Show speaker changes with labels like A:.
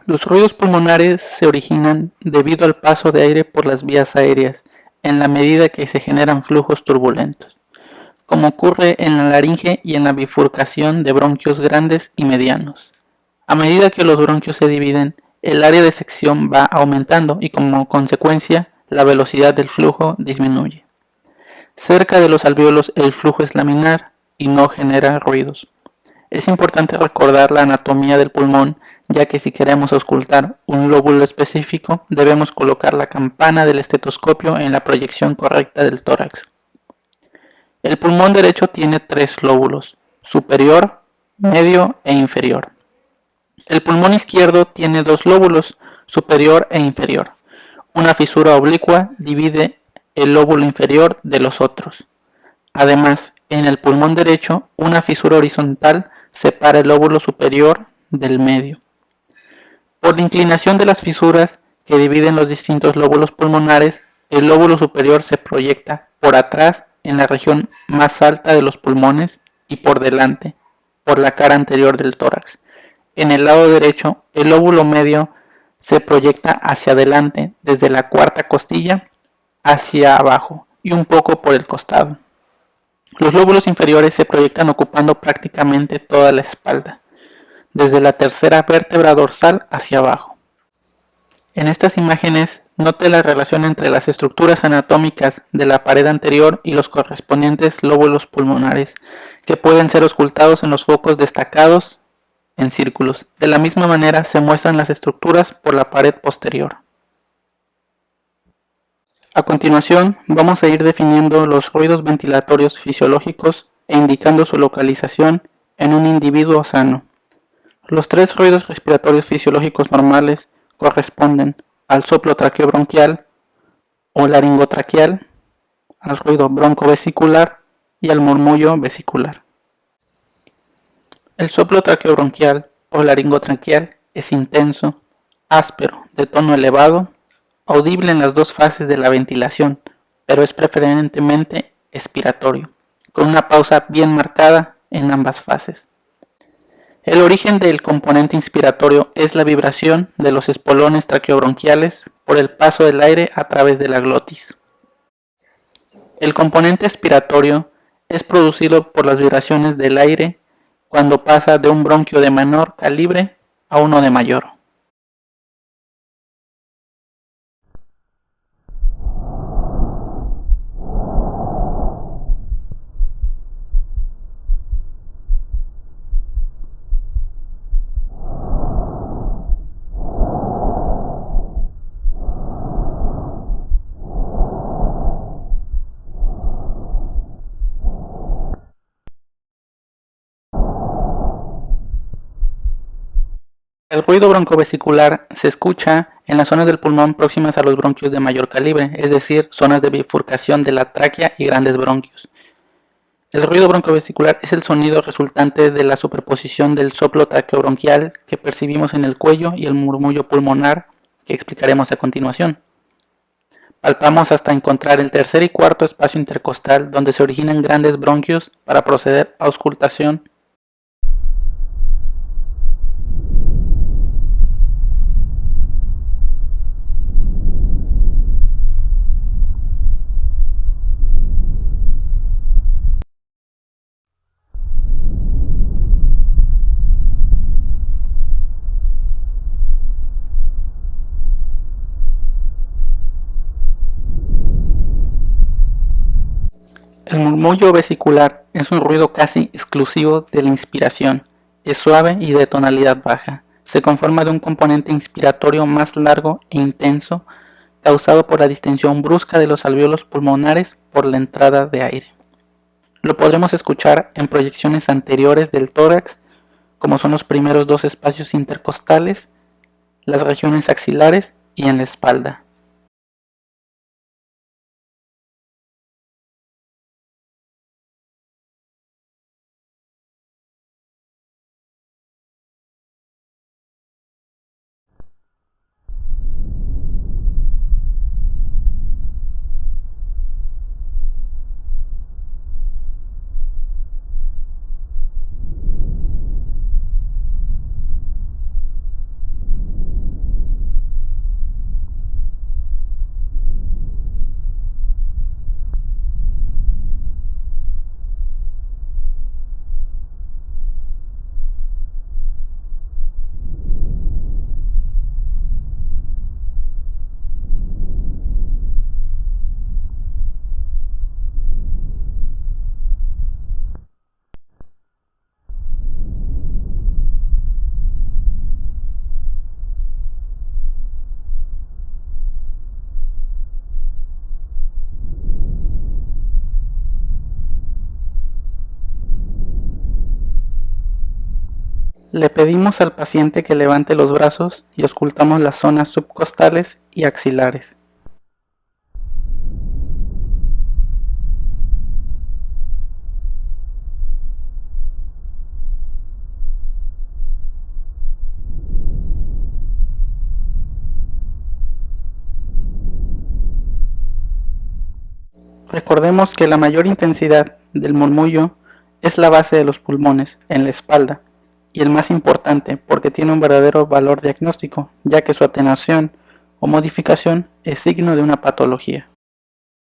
A: Los ruidos pulmonares se originan debido al paso de aire por las vías aéreas, en la medida que se generan flujos turbulentos, como ocurre en la laringe y en la bifurcación de bronquios grandes y medianos. A medida que los bronquios se dividen, el área de sección va aumentando y como consecuencia la velocidad del flujo disminuye. Cerca de los alvéolos el flujo es laminar y no genera ruidos. Es importante recordar la anatomía del pulmón, ya que si queremos auscultar un lóbulo específico, debemos colocar la campana del estetoscopio en la proyección correcta del tórax. El pulmón derecho tiene tres lóbulos: superior, medio e inferior. El pulmón izquierdo tiene dos lóbulos, superior e inferior. Una fisura oblicua divide el lóbulo inferior de los otros. Además, en el pulmón derecho, una fisura horizontal separa el lóbulo superior del medio. Por la inclinación de las fisuras que dividen los distintos lóbulos pulmonares, el lóbulo superior se proyecta por atrás en la región más alta de los pulmones y por delante, por la cara anterior del tórax. En el lado derecho, el lóbulo medio se proyecta hacia adelante, desde la cuarta costilla hacia abajo y un poco por el costado. Los lóbulos inferiores se proyectan ocupando prácticamente toda la espalda, desde la tercera vértebra dorsal hacia abajo. En estas imágenes, note la relación entre las estructuras anatómicas de la pared anterior y los correspondientes lóbulos pulmonares, que pueden ser auscultados en los focos destacados en círculos. De la misma manera se muestran las estructuras por la pared posterior. A continuación, vamos a ir definiendo los ruidos ventilatorios fisiológicos e indicando su localización en un individuo sano. Los tres ruidos respiratorios fisiológicos normales corresponden al soplo traqueobronquial o laringotraqueal, al ruido broncovesicular y al murmullo vesicular. El soplo traqueobronquial o laringotraqueal es intenso, áspero, de tono elevado, audible en las dos fases de la ventilación, pero es preferentemente expiratorio, con una pausa bien marcada en ambas fases. El origen del componente inspiratorio es la vibración de los espolones traqueobronquiales por el paso del aire a través de la glotis. El componente expiratorio es producido por las vibraciones del aire cuando pasa de un bronquio de menor calibre a uno de mayor. El ruido broncovesicular se escucha en las zonas del pulmón próximas a los bronquios de mayor calibre, es decir, zonas de bifurcación de la tráquea y grandes bronquios. El ruido broncovesicular es el sonido resultante de la superposición del soplo traqueobronquial que percibimos en el cuello y el murmullo pulmonar que explicaremos a continuación. Palpamos hasta encontrar el tercer y cuarto espacio intercostal donde se originan grandes bronquios para proceder a auscultación. El murmullo vesicular es un ruido casi exclusivo de la inspiración. Es suave y de tonalidad baja. Se conforma de un componente inspiratorio más largo e intenso, causado por la distensión brusca de los alvéolos pulmonares por la entrada de aire. Lo podremos escuchar en proyecciones anteriores del tórax, como son los primeros dos espacios intercostales, las regiones axilares y en la espalda. Le pedimos al paciente que levante los brazos y auscultamos las zonas subcostales y axilares. Recordemos que la mayor intensidad del murmullo es la base de los pulmones, en la espalda, y el más importante porque tiene un verdadero valor diagnóstico, ya que su atenuación o modificación es signo de una patología.